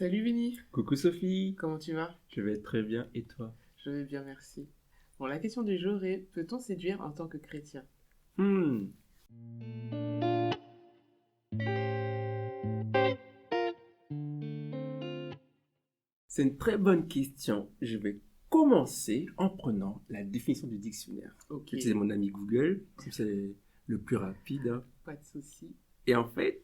Salut Vinny, Coucou Sophie, comment tu vas? je vais très bien et toi? Je vais bien, merci. Bon, la question du jour est, peut-on séduire en tant que chrétien? Hmm, c'est une très bonne question. Je vais commencer en prenant la définition du dictionnaire. Ok, J'ai utilisé mon ami Google, comme c'est le plus rapide, hein. pas de souci. Et en fait,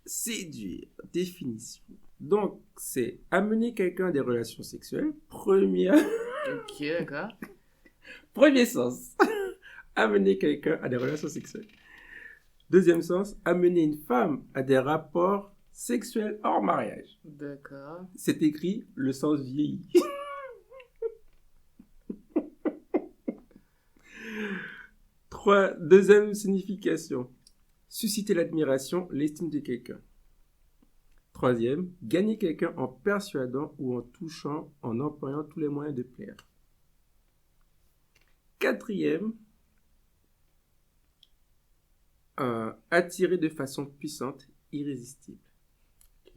séduire, définition. Donc, c'est amener quelqu'un à des relations sexuelles. Ok, d'accord. Premier sens. Amener quelqu'un à des relations sexuelles. Deuxième sens, amener une femme à des rapports sexuels hors mariage. D'accord. C'est écrit le sens vieilli. Deuxième signification, susciter l'admiration, l'estime de quelqu'un. Troisième, gagner quelqu'un en persuadant ou en touchant, en employant tous les moyens de plaire. Quatrième, attirer de façon puissante, irrésistible. Ok.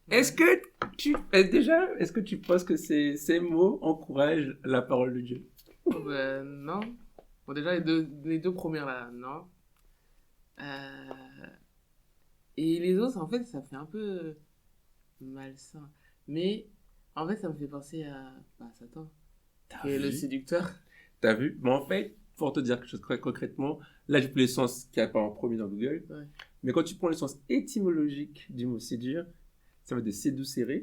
Est-ce que est-ce que tu penses que ces mots encouragent la parole de Dieu? Ben, non. Bon, déjà, les deux premières là, non. Euh, Et les autres, en fait, ça fait un peu malsain. Mais, en fait, ça me fait penser à Satan, T'as qui est le vu? séducteur. T'as vu? Mais en fait, pour te dire quelque chose très concrètement, là, j'ai pris le sens qui apparaît en premier dans Google. Ouais. Mais quand tu prends le sens étymologique du mot séduire, ça veut dire séducere.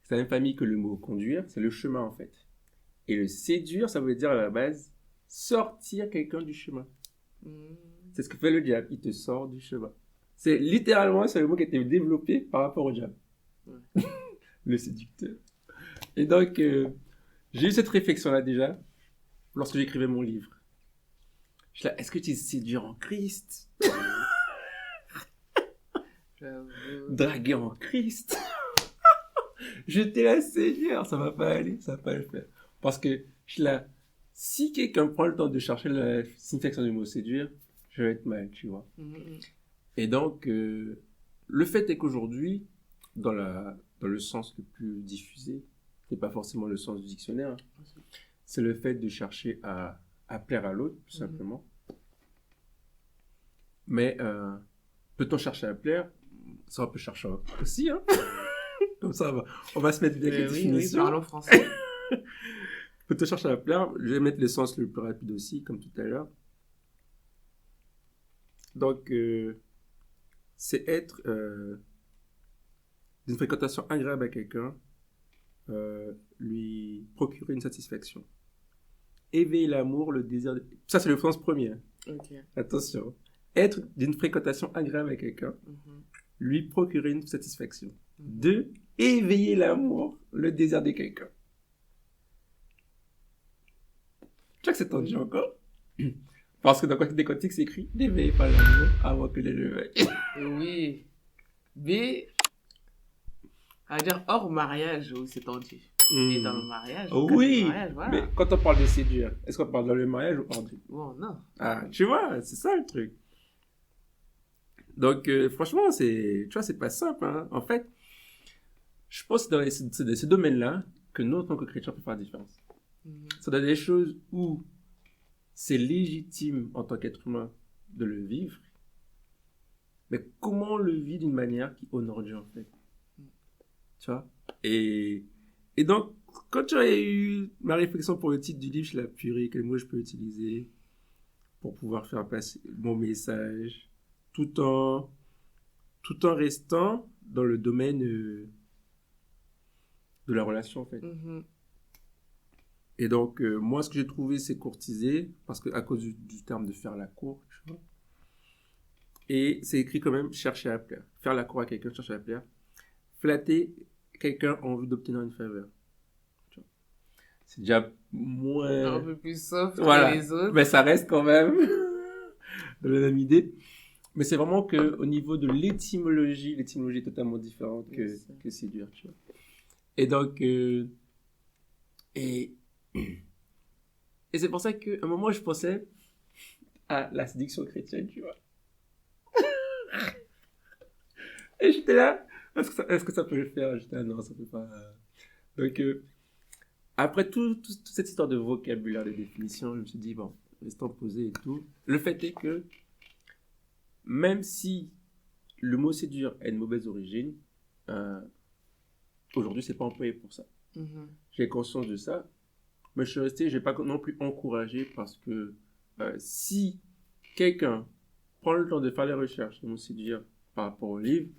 C'est la même famille que le mot conduire, c'est le chemin en fait. Et le séduire, ça veut dire à la base sortir quelqu'un du chemin. Hmm. C'est ce que fait le diable, il te sort du chemin. C'est littéralement, c'est le mot qui a été développé par rapport au diable. Ouais. Le séducteur. Et donc, j'ai eu cette réflexion-là déjà lorsque j'écrivais mon livre. Je suis là, est-ce que tu es séduire en Christ? J'avoue. Draguer en Christ? J'étais là, Seigneur, ça va pas aller, ça va pas le faire. Parce que je suis là, si quelqu'un prend le temps de chercher la signification du mot séduire, je vais être mal, tu vois. Mhm. Et donc, le fait est qu'aujourd'hui, dans le sens le plus diffusé, c'est pas forcément le sens du dictionnaire, hein, c'est le fait de chercher à plaire à l'autre, tout simplement. Mais peut-on chercher à plaire? Ça, on peut chercher aussi, hein. Comme ça, on va se mettre bien avec les Oui, définitions. parlons français. Peut-on chercher à plaire? Je vais mettre le sens le plus rapide aussi, comme tout à l'heure. Donc, c'est être d'une fréquentation agréable à quelqu'un, lui procurer une satisfaction. Éveiller l'amour, le désir. Ça, c'est le sens premier. Ok. Attention. Être d'une fréquentation agréable à quelqu'un, Mhm. lui procurer une satisfaction. Mhm. 2. Éveiller l'amour, le désir de quelqu'un. Tu vois que c'est tendu encore? Parce que dans des cantiques, c'est écrit n'éveillez pas l'amour avant que les réveille. Oui. Mais, à dire hors mariage, oui, c'est tendu. Mais dans le mariage, au cadre du Oui, mariage, voilà. mais quand on parle de séduire, est-ce qu'on parle dans le mariage ou hors du? Bon, non. Ah, tu vois, c'est ça le truc. Donc, franchement, tu vois, c'est pas simple, hein. En fait, je pense que c'est dans ces domaines-là que nous, en tant que chrétiens, on peut faire la différence. Mhm. C'est dans des choses où c'est légitime en tant qu'être humain de le vivre, mais comment on le vit d'une manière qui honore Dieu, en fait. Tu vois? Et donc, quand tu as eu ma réflexion pour le titre du livre, je l'ai purée, quel mot je peux utiliser pour pouvoir faire passer mon message, tout en restant dans le domaine de la relation, en fait. Mhm. Et donc, moi, ce que j'ai trouvé, c'est courtiser, parce que à cause du terme de faire la cour, tu vois. Et c'est écrit quand même chercher à plaire. Faire la cour à quelqu'un, chercher à plaire. Flatter quelqu'un en vue d'obtenir une faveur. Tu vois. C'est déjà Un moins... peu plus soft que Voilà. les autres. Mais ça reste quand même de la même idée. Mais c'est vraiment qu'au niveau de l'étymologie est totalement différente que séduire, tu vois. Et donc, et c'est pour ça qu'à un moment, je pensais à la séduction chrétienne, tu vois. Et j'étais là, est-ce que ça peut le faire? J'étais là, non, ça peut pas. Donc, après toute cette histoire de vocabulaire, de définition, je me suis dit, bon, restons posés et tout. Le fait est que, même si le mot séduire a une mauvaise origine, aujourd'hui, c'est pas employé pour ça. Mhm. J'ai conscience de ça, mais je suis resté, j'ai pas non plus encouragé parce que si quelqu'un prend le temps de faire les recherches de mot séduire par rapport au livre,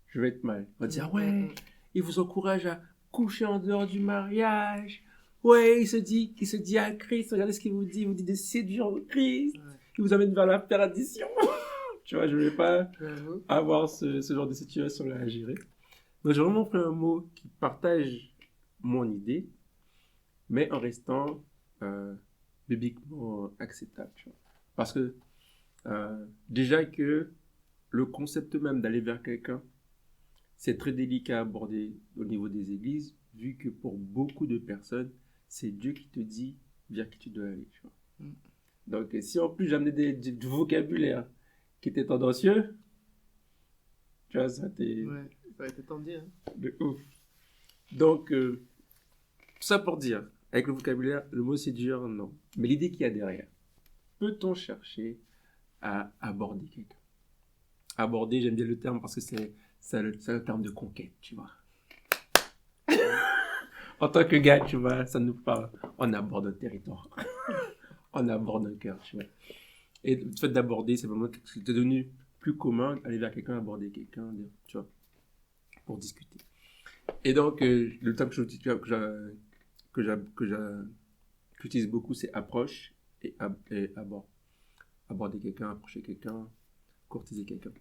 je vais être mal. On va dire, ouais, il vous encourage à coucher en dehors du mariage. Ouais, il se dit à Christ, regardez ce qu'il vous dit de séduire Christ. Ouais. Il vous amène vers la perdition. Tu vois, je ne vais pas J'avoue. avoir ce genre de situation-là à gérer. Donc, j'ai vraiment pris un mot qui partage mon idée, mais en restant bibliquement acceptable. Tu vois. Parce que déjà que le concept même d'aller vers quelqu'un, c'est très délicat à aborder au niveau des églises, vu que pour beaucoup de personnes, c'est Dieu qui te dit vers qui tu dois aller. Tu vois. Mm. Donc, si en plus j'amenais du vocabulaire qui était tendancieux, tu vois, ça t'est Ouais, ça a été tendu. Hein. de ouf. Donc, tout ça pour dire, avec le vocabulaire, le mot séduire, non. Mais l'idée qu'il y a derrière, peut-on chercher à aborder quelqu'un? Aborder, j'aime bien le terme parce que c'est le terme de conquête, tu vois. En tant que gars, tu vois, ça nous parle. On aborde un territoire. On aborde un cœur, tu vois. Et le fait d'aborder, c'est vraiment quelque chose qui est devenu plus commun, aller vers quelqu'un, aborder quelqu'un, tu vois, pour discuter. Et donc, le terme que j'utilise beaucoup, c'est approche et abord. Aborder quelqu'un, approcher quelqu'un, courtiser quelqu'un.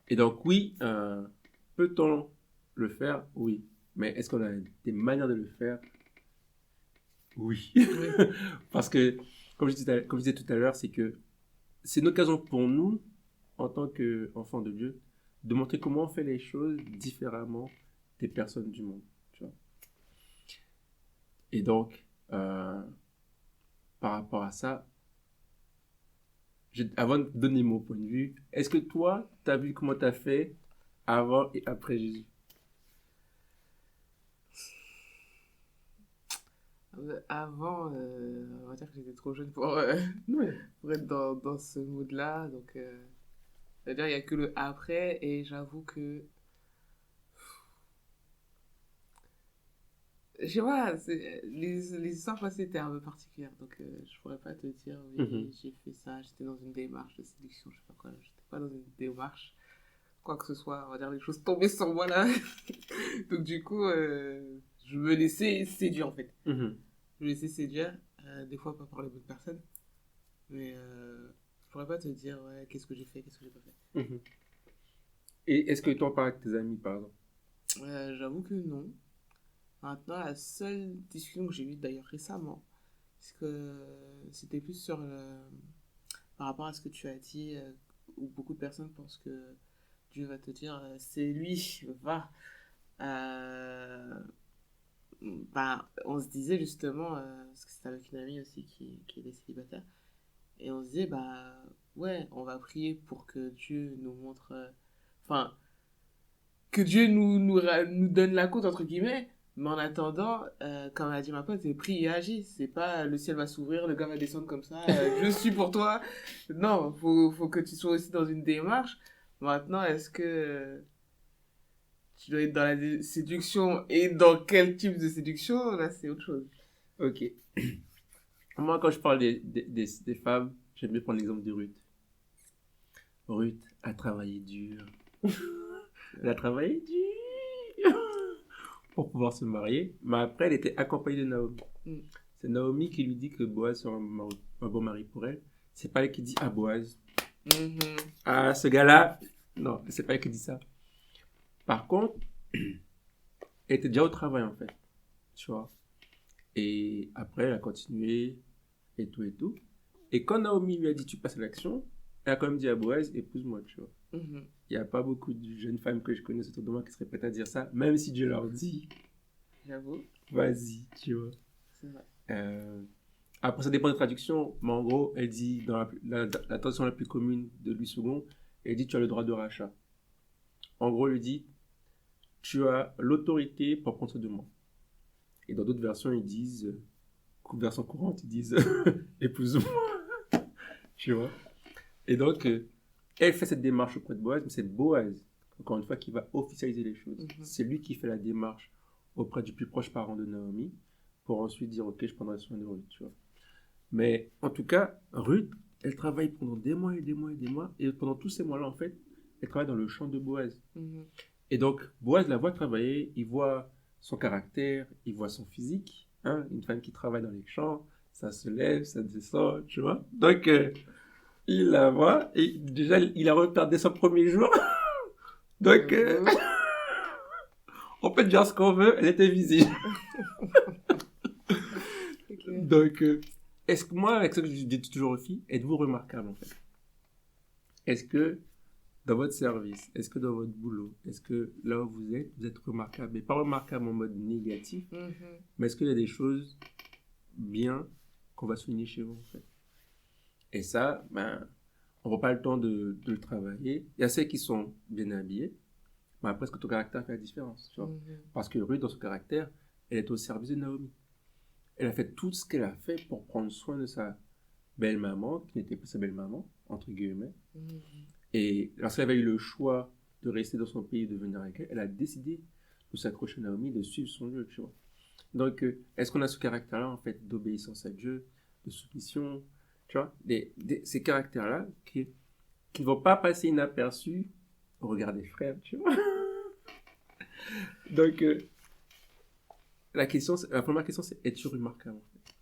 Et donc, oui, peut-on le faire? Oui. Mais est-ce qu'on a des manières de le faire? Oui. Parce que, comme je disais tout à l'heure, c'est que c'est une occasion pour nous, en tant qu'enfants de Dieu, de montrer comment on fait les choses différemment des personnes du monde. Tu vois. Et donc, par rapport à ça, avant de donner mon point de vue, est-ce que toi, tu as vu comment tu as fait avant et après Jésus? Avant, on va dire que j'étais trop jeune pour, Ouais. pour être dans ce mood-là. Donc, c'est-à-dire, il n'y a que le après. Et j'avoue que. Je sais pas, les histoires passées étaient un peu particulières. Donc, je pourrais pas te dire, oui, Mhm. j'ai fait ça, j'étais dans une démarche de séduction, je sais pas quoi. J'étais pas dans une démarche, quoi que ce soit. On va dire les choses tombaient sur moi là. Donc, du coup, je me laissais séduire en fait. Mhm. Je me laissais séduire, des fois pas par les bonnes personnes. Mais je pourrais pas te dire, ouais, qu'est-ce que j'ai fait, qu'est-ce que j'ai pas fait. Mhm. Et est-ce que tu en parles avec tes amis, par exemple? J'avoue que non. Maintenant, la seule discussion que j'ai eue d'ailleurs récemment, c'est que c'était plus sur par rapport à ce que tu as dit, où beaucoup de personnes pensent que Dieu va te dire, c'est lui, va. Euh, bah, on se disait justement, parce que c'était avec une amie aussi qui est célibataire, et on se disait, bah ouais, on va prier pour que Dieu nous montre, enfin, que Dieu nous donne la côte, entre guillemets. Mais en attendant, comme a dit ma pote, c'est prie et agis. C'est pas le ciel va s'ouvrir, le gars va descendre comme ça, je suis pour toi. Non, faut que tu sois aussi dans une démarche. Maintenant, est-ce que tu dois être dans la séduction et dans quel type de séduction? Là, c'est autre chose. Ok. Moi, quand je parle des femmes, j'aime bien prendre l'exemple de Ruth. Ruth a travaillé dur. Elle a travaillé dur pour pouvoir se marier. Mais après, elle était accompagnée de Naomi. Mm. C'est Naomi qui lui dit que Boaz sera un bon mari pour elle. C'est pas elle qui dit à Boaz, Mhm. ah, ce gars-là. Non, c'est pas elle qui dit ça. Par contre, elle était déjà au travail, en fait. Tu vois. Et après, elle a continué et tout et tout. Et quand Naomi lui a dit tu passes à l'action, elle a quand même dit à Boaz, épouse-moi, tu vois. Mhm. Il n'y a pas beaucoup de jeunes femmes que je connais autour de moi qui seraient prêtes à dire ça, même si Dieu leur dit, J'avoue, vas-y, tu vois. c'est vrai. Après, ça dépend des traductions, mais en gros, elle dit, dans la traduction la plus commune de Louis II, elle dit tu as le droit de rachat. en gros, lui dit, tu as l'autorité pour prendre soin de moi. Et dans d'autres versions, ils disent, version courante, ils disent, épouse-moi, tu vois. Et donc, elle fait cette démarche auprès de Boaz, mais c'est Boaz, encore une fois, qui va officialiser les choses. C'est lui qui fait la démarche auprès du plus proche parent de Naomi, pour ensuite dire, ok, je prendrai soin de Ruth, tu vois. Mais en tout cas, Ruth, elle travaille pendant des mois et des mois et des mois, et pendant tous ces mois-là, en fait, elle travaille dans le champ de Boaz. Et donc, Boaz la voit travailler, il voit son caractère, il voit son physique, hein, une femme qui travaille dans les champs, ça se lève, ça descend, tu vois. Donc, il la voit, et déjà, il a repéré dès son premier jour. Donc, on peut dire ce qu'on veut, elle était visible. Donc, est-ce que moi, avec ce que je dis toujours aux filles, êtes-vous remarquable en fait? Est-ce que dans votre service, est-ce que dans votre boulot, est-ce que là où vous êtes remarquable? Mais pas remarquable en mode négatif, mais est-ce qu'il y a des choses bien qu'on va souligner chez vous en fait? Et ça, ben, on va pas le temps de le travailler. Il y a celles qui sont bien habillées, mais après, est-ce que ton caractère fait la différence, tu vois? Parce que Ruth, dans son caractère, elle est au service de Naomi. Elle a fait tout ce qu'elle a fait pour prendre soin de sa belle-maman, qui n'était pas sa belle-maman, entre guillemets. Et lorsqu'elle avait eu le choix de rester dans son pays et de venir avec elle, elle a décidé de s'accrocher à Naomi, de suivre son Dieu, tu vois. Donc, est-ce qu'on a ce caractère-là, en fait, d'obéissance à Dieu, de soumission, tu vois, ces caractères-là qui ne vont pas passer inaperçus au regard des frères, tu vois. Donc, la première question, c'est es-tu remarquable en fait?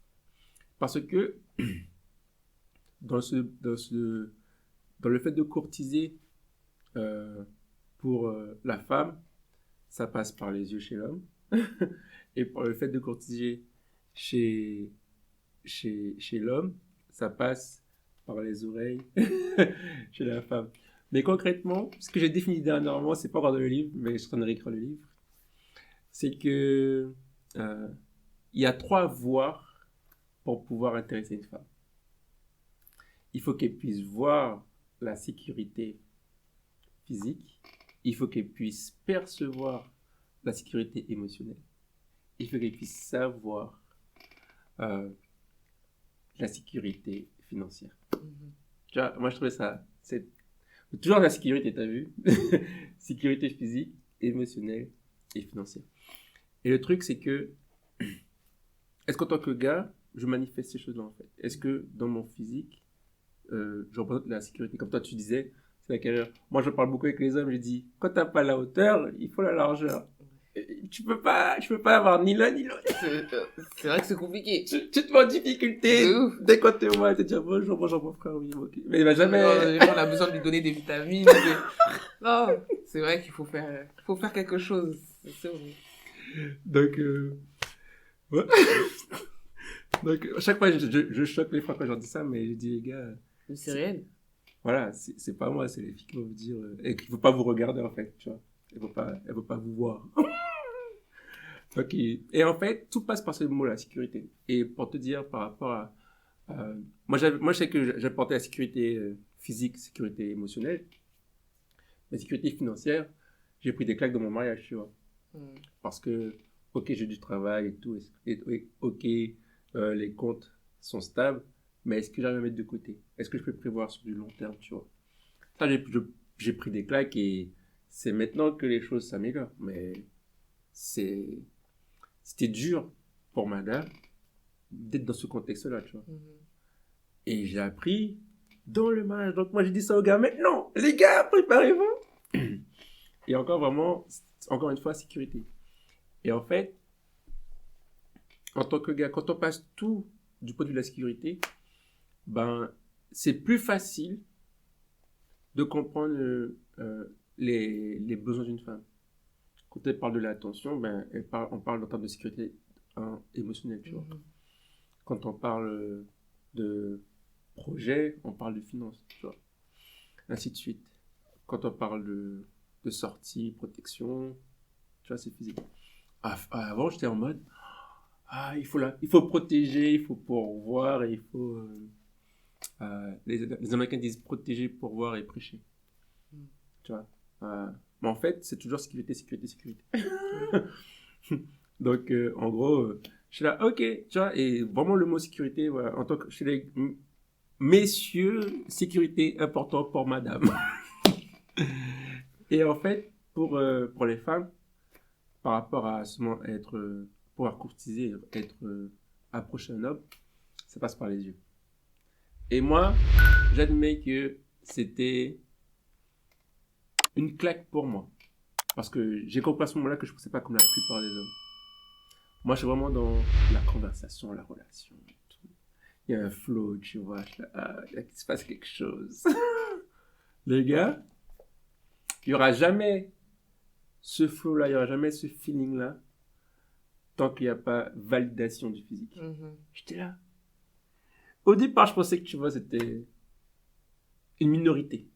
Parce que dans le fait de courtiser pour la femme, ça passe par les yeux chez l'homme. Et pour le fait de courtiser chez l'homme, ça passe par les oreilles chez la femme. Mais concrètement, ce que j'ai défini dernièrement, c'est pas encore dans le livre, mais je suis en train de réécrire le livre, c'est que il y a 3 voies pour pouvoir intéresser une femme. Il faut qu'elle puisse voir la sécurité physique, il faut qu'elle puisse percevoir la sécurité émotionnelle, il faut qu'elle puisse savoir la sécurité financière. Tu vois, moi je trouvais ça, c'est toujours la sécurité, t'as vu? Sécurité physique, émotionnelle et financière. Et le truc, c'est que est-ce qu'en tant que gars, je manifeste ces choses-là en fait? Est-ce que dans mon physique, je représente la sécurité? Comme toi, tu disais, c'est la carrière. Moi, je parle beaucoup avec les hommes, je dis, quand t'as pas la hauteur, il faut la largeur. Tu peux pas avoir ni l'un ni l'autre. C'est vrai que c'est compliqué. Tu te mets en difficulté. Dès qu'on te voit, tu te dis, bonjour, mon frère, oui, ok. Mais il va jamais. Non, on a besoin de lui donner des vitamines. Non, c'est vrai qu'il faut faire quelque chose. C'est vrai. Donc, ouais. Donc, à chaque fois, je choque les frères quand j'en dis ça, mais je dis, les gars. C'est réel. Voilà, c'est pas moi, c'est les filles qui vont vous dire, et qui ne vont pas vous regarder, en fait, tu vois. Elles vont pas vous voir. Ok. Et en fait, tout passe par ce mot, la sécurité. Et pour te dire, par rapport à, moi, je sais que j'apportais la sécurité physique, sécurité émotionnelle, la sécurité financière, j'ai pris des claques dans mon mariage, tu vois. Parce que, ok, j'ai du travail et tout, et ok, les comptes sont stables, mais est-ce que j'arrive à mettre de côté? Est-ce que je peux prévoir sur du long terme, tu vois? Ça, j'ai pris des claques et c'est maintenant que les choses s'améliorent. Mais c'était dur pour madame d'être dans ce contexte-là, tu vois. Et j'ai appris dans le mariage. Donc moi, j'ai dit ça aux gars, mais non, les gars, préparez-vous. Et encore une fois, sécurité. Et en fait, en tant que gars, quand on passe tout du point de vue de la sécurité, ben, c'est plus facile de comprendre les besoins d'une femme. Quand elle parle de l'attention, ben, on parle en termes de sécurité émotionnelle, tu vois. Quand on parle de projet, on parle de finances, tu vois. Ainsi de suite. Quand on parle de sortie, protection, tu vois, c'est physique. Avant, j'étais en mode, il faut protéger, il faut pourvoir, et il faut... les Américains disent protéger, pourvoir et prêcher. Tu vois. Moi, Mais en fait, c'est toujours sécurité, sécurité, sécurité. Donc, en gros, je suis là, ok, tu vois, et vraiment le mot sécurité, voilà, en tant que, je suis là, messieurs, sécurité, important pour madame. Et en fait, pour les femmes, par rapport à seulement être, pouvoir courtiser, être approcher un homme, ça passe par les yeux. Et moi, j'admets que c'était une claque pour moi. Parce que j'ai compris à ce moment-là que je ne pensais pas comme la plupart des hommes. Moi, je suis vraiment dans la conversation, la relation. Tout. Il y a un flow, tu vois. Je suis là, ah, il se passe quelque chose. Les gars, il n'y aura jamais ce flow-là, il n'y aura jamais ce feeling-là tant qu'il n'y a pas validation du physique. J'étais là. Au départ, je pensais que, tu vois, c'était une minorité.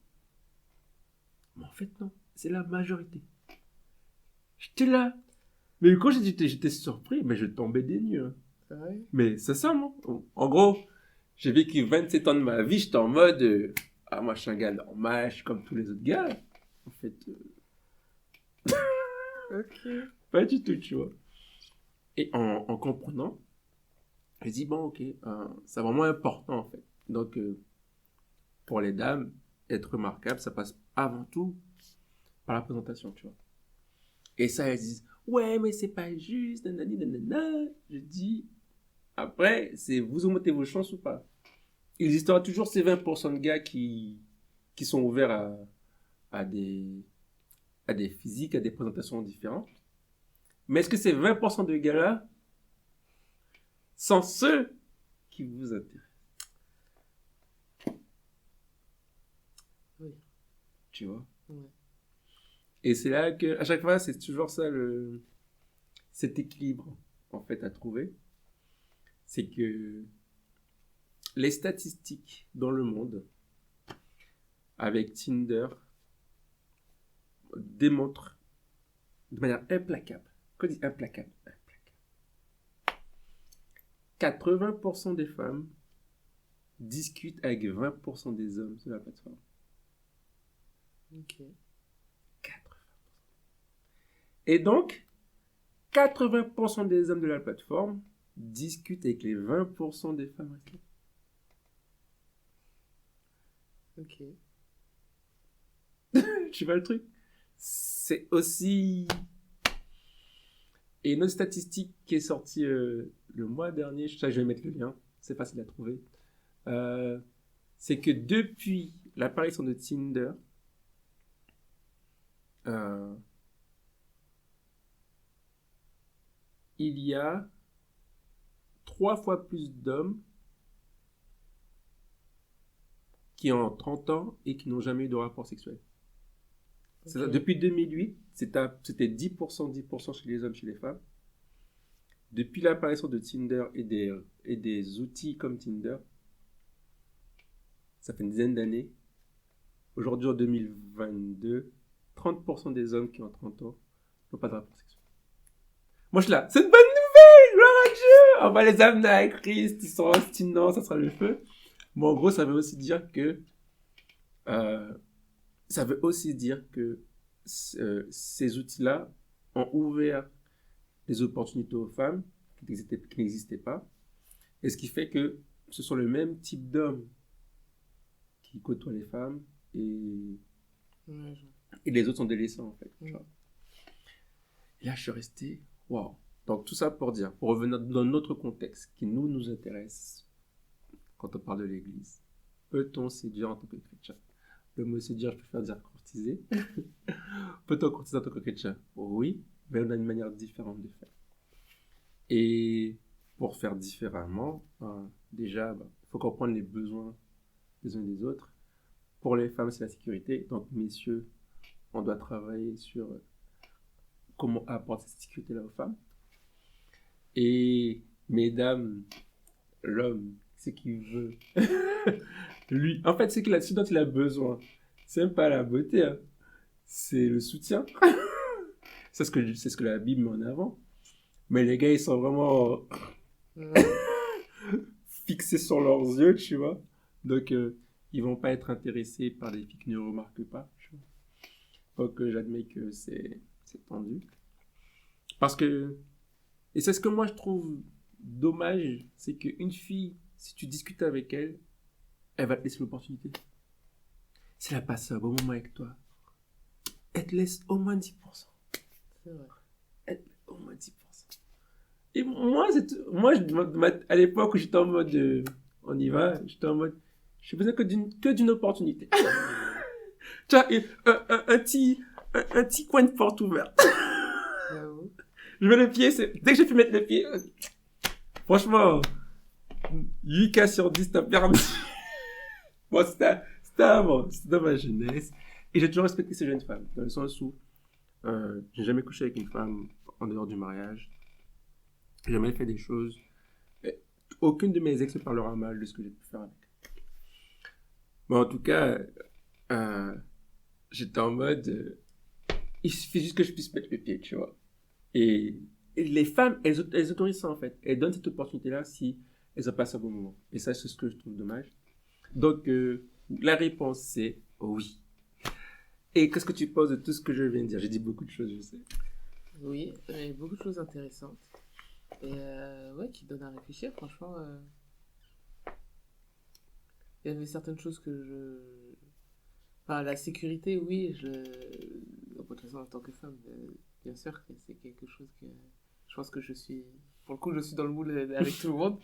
Mais en fait, non. C'est la majorité. J'étais là. Mais quand j'étais surpris, mais je tombais des nues. Hein. C'est vrai? Mais c'est ça, moi. En gros, j'ai vécu 27 ans de ma vie, j'étais en mode... ah, moi, je suis un gars normal, je suis comme tous les autres gars. En fait... Ok. pas du tout, tu vois. Et en comprenant, je dis, bon, ok, c'est vraiment important, en fait. Donc, pour les dames, être remarquable, ça passe avant tout par la présentation, tu vois. Et ça, elles disent, ouais, mais c'est pas juste, nanani, nanana. Je dis, après, c'est vous augmentez vos chances ou pas. Il existera toujours ces 20% de gars qui sont ouverts à des physiques, à des présentations différentes. Mais est-ce que ces 20% de gars-là sont ceux qui vous intéressent? Oui. Tu vois? Ouais. Et c'est là que, à chaque fois, c'est toujours ça, cet équilibre, en fait, à trouver. C'est que les statistiques dans le monde, avec Tinder, démontrent de manière implacable. Quand je dis implacable, 80% des femmes discutent avec 20% des hommes sur la plateforme. Ok. 80%. Et donc, 80% des hommes de la plateforme discutent avec les 20% des femmes restantes. Ok. Tu vois le truc? C'est aussi... Et une autre statistique qui est sortie le mois dernier, je vais mettre le lien, c'est facile à trouver, c'est que depuis l'apparition de Tinder, il y a 3 fois plus d'hommes qui ont 30 ans et qui n'ont jamais eu de rapport sexuel. Okay. Depuis 2008, c'était 10% chez les hommes, chez les femmes. Depuis l'apparition de Tinder et des outils comme Tinder, ça fait une dizaine d'années. Aujourd'hui, en 2022, 30% des hommes qui ont 30 ans n'ont pas de rapport sexuel. Moi, je suis là, c'est une bonne nouvelle, gloire à Dieu! On va les amener à Christ, ils sont abstinents, ça sera le feu. Mais en gros, ça veut aussi dire que ces outils-là ont ouvert des opportunités aux femmes qui n'existaient pas. Et ce qui fait que ce sont le même type d'hommes qui côtoient les femmes et les autres sont délaissés en fait. Et là, je suis resté, waouh. Donc tout ça pour dire, pour revenir dans notre contexte qui nous intéresse quand on parle de l'Église. Peut-on séduire en tant que chrétien? Le mot séduire, je préfère dire courtiser. Peut-on courtiser en tant que chrétien? Oui, mais on a une manière différente de faire. Et pour faire différemment, déjà, il faut comprendre les besoins des uns et des autres. Pour les femmes, c'est la sécurité. Donc, messieurs, on doit travailler sur comment apporter cette sécurité-là aux femmes. Et mesdames, l'homme, ce qu'il veut, lui, en fait, ce dont il a besoin, c'est même pas la beauté, hein. C'est le soutien. C'est ce que la Bible met en avant. Mais les gars, ils sont vraiment fixés sur leurs yeux, tu vois. Donc, ils vont pas être intéressés par des filles qui ne remarquent pas, tu vois. l'époque, j'admets que c'est tendu. Parce que, et c'est ce que moi je trouve dommage, c'est qu'une fille, si tu discutes avec elle, elle va te laisser l'opportunité. Si elle a passé un bon moment avec toi, elle te laisse au moins 10%. C'est vrai. Au moins 10%. Et moi, à l'époque où j'étais en mode on y va, j'étais en mode j'ai besoin que d'une opportunité. Tu vois, un petit coin de porte ouvert. J'avoue. Je mets le pied, dès que j'ai pu mettre le pied, franchement, 8 cas sur 10, t'as perdu. Bon, c'était avant, c'était dans ma jeunesse. Et j'ai toujours respecté ces jeunes femmes, dans le sens où j'ai jamais couché avec une femme en dehors du mariage. J'ai jamais fait des choses. Aucune de mes ex ne parlera mal de ce que j'ai pu faire avec. Bon, en tout cas, j'étais en mode il suffit juste que je puisse mettre le pied, tu vois. Et les femmes, elles autorisent ça en fait. Elles donnent cette opportunité-là si elles ont passé un bon moment. Et ça, c'est ce que je trouve dommage. Donc, la réponse, c'est oui. Et qu'est-ce que tu penses de tout ce que je viens de dire? J'ai dit beaucoup de choses, je sais. Oui, mais beaucoup de choses intéressantes. Et ouais, qui donnent à réfléchir, franchement. Il y avait certaines choses que je... Enfin, la sécurité, oui, de toute façon, en tant que femme, bien sûr que c'est quelque chose que... Je pense que je suis... Pour le coup, je suis dans le moule avec tout le monde.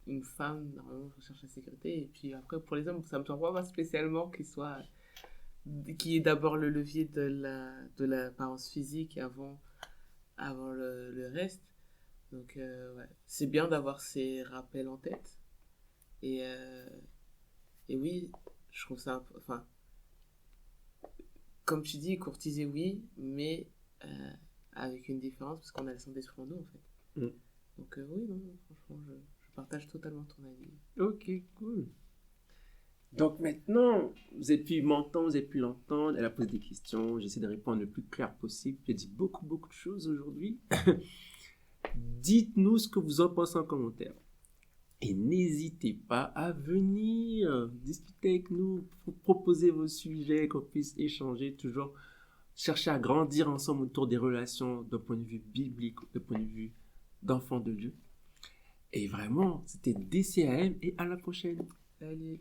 Une femme, normalement, recherche la sécurité. Et puis après, pour les hommes, ça me surprend pas spécialement qu'il y ait d'abord le levier de l'apparence physique avant le reste. Donc, ouais. C'est bien d'avoir ces rappels en tête. Et oui, je trouve ça... Enfin, comme tu dis, courtiser, oui, mais avec une différence, parce qu'on a le Saint-Esprit en nous, en fait. Mm. Donc, oui, non, franchement, je partage totalement ton avis. Ok, cool. Donc maintenant, vous avez pu m'entendre, vous avez pu l'entendre. Elle a posé des questions. J'essaie de répondre le plus clair possible. J'ai dit beaucoup, beaucoup de choses aujourd'hui. Dites-nous ce que vous en pensez en commentaire. Et n'hésitez pas à venir discuter avec nous, proposer vos sujets, qu'on puisse échanger, toujours chercher à grandir ensemble autour des relations d'un point de vue biblique, d'un point de vue d'enfant de Dieu. Et vraiment, c'était DCAM et à la prochaine. Salut.